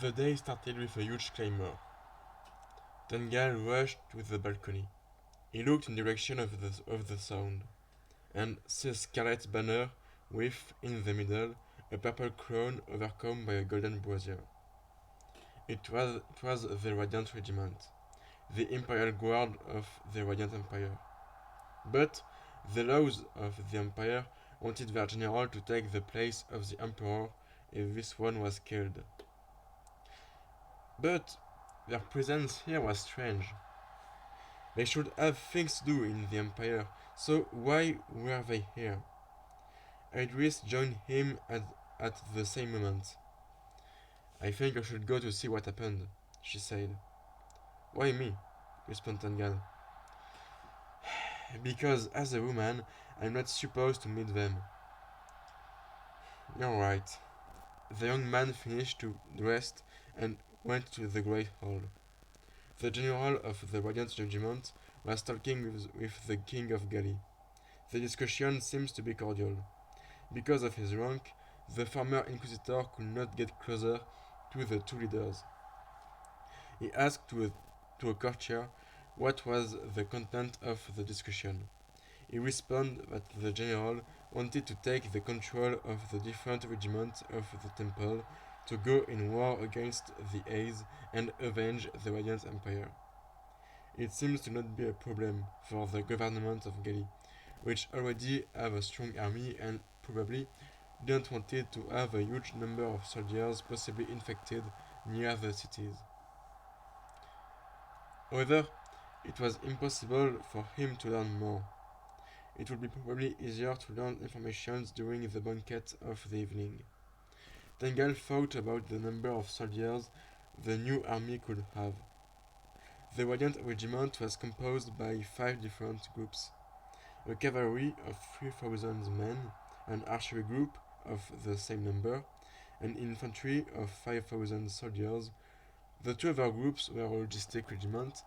The day started with a huge clamour. Tungal rushed to the balcony. He looked in the direction of the sound, and saw a scarlet banner with, in the middle, a purple crown overcome by a golden brazier. It was the Radiant Regiment, the Imperial Guard of the Radiant Empire. But the laws of the Empire wanted their general to take the place of the Emperor if this one was killed. But their presence here was strange. They should have things to do in the Empire, so why were they here? Aedris joined him at the same moment. I think I should go to see what happened, she said. Why me? Responded Tangal. Because as a woman, I'm not supposed to meet them. You're right. The young man finished to dress and went to the Great Hall. The general of the Radiant Regiment was talking with the King of Gali. The discussion seems to be cordial. Because of his rank, the former Inquisitor could not get closer to the two leaders. He asked to a courtier what was the content of the discussion. He responded that the general wanted to take the control of the different regiments of the temple to go in war against the Aes and avenge the Radiant Empire. It seems to not be a problem for the government of Gali, which already have a strong army and probably don't want it to have a huge number of soldiers possibly infected near the cities. However, it was impossible for him to learn more. It would be probably easier to learn information during the banquet of the evening. Tengal thought about the number of soldiers the new army could have. The Radiant Regiment was composed by 5 different groups: a cavalry of 3,000 men, an archery group of the same number, an infantry of 5,000 soldiers. The two other groups were a logistic regiment,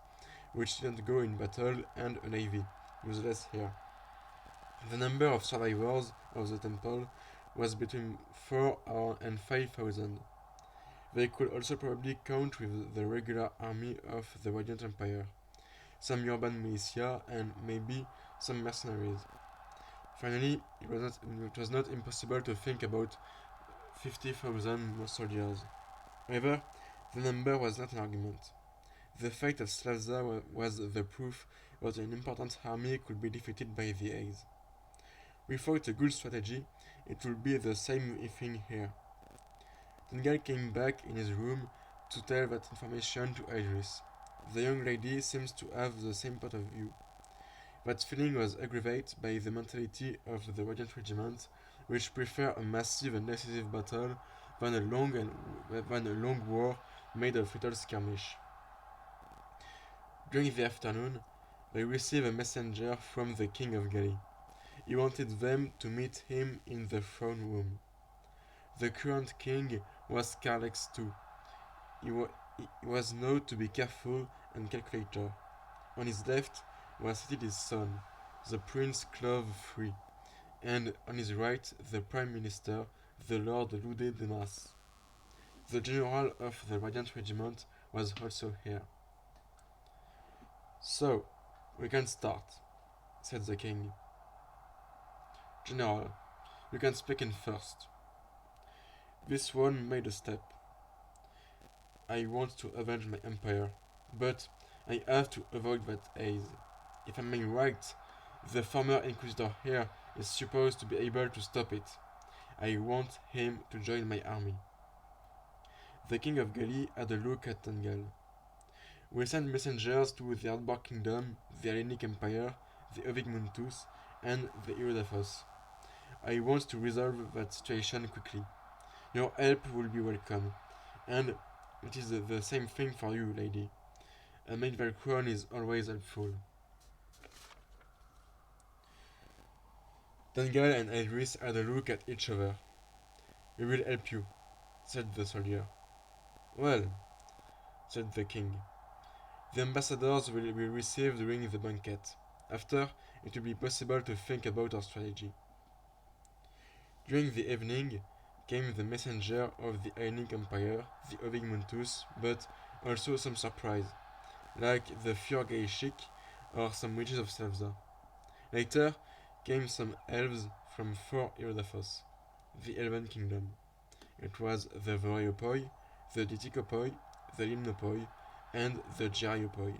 which didn't go in battle, and a navy, useless here. The number of survivors of the temple was between 4 and 5,000. They could also probably count with the regular army of the Radiant Empire, some urban militia, and maybe some mercenaries. Finally, it was not impossible to think about 50,000 more soldiers. However, the number was not an argument. The fate of Slavza was the proof that an important army could be defeated by the Aes. Without a good strategy, it would be the same thing here. Tengal came back in his room to tell that information to Aedris. The young lady seems to have the same point of view. That feeling was aggravated by the mentality of the Radiant Regiment, which prefer a massive and decisive battle than a long war made of little skirmish. During the afternoon, they received a messenger from the King of Gali. He wanted them to meet him in the throne room. The current king was Carlex too. He was known to be careful and calculator. On his left was seated his son, the Prince Clove III, and on his right the Prime Minister, the Lord Lude Denas. The general of the Radiant Regiment was also here. So, we can start, said the king. General, you can speak in first. This one made a step. I want to avenge my empire, but I have to avoid that Aes. If I'm right, the former Inquisitor here is supposed to be able to stop it. I want him to join my army. The King of Gali had a look at Tangal. We send messengers to the Outback Kingdom, the Hellenic Empire, the Ovigmuntus, and the Irodafos. I want to resolve that situation quickly. Your help will be welcome, and it is the same thing for you, lady. A medieval crown is always helpful. Tangal and Aedris had a look at each other. We will help you, said the soldier. Well, said the king. The ambassadors will be received during the banquet. After, it will be possible to think about our strategy. During the evening, came the messenger of the Hellenic Empire, the Ovigmuntus, but also some surprise, like the Fjorgeishik or some witches of Selza. Later came some elves from 4 Irodaphos, the Elven Kingdom. It was the Voriopoi, the Ditikopoi, the Limnopoi, and the Geriopoi,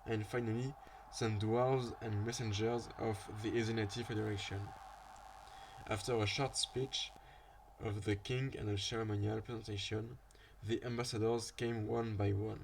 and finally some dwarves and messengers of the Ezenati Federation. After a short speech of the king and a ceremonial presentation, the ambassadors came one by one.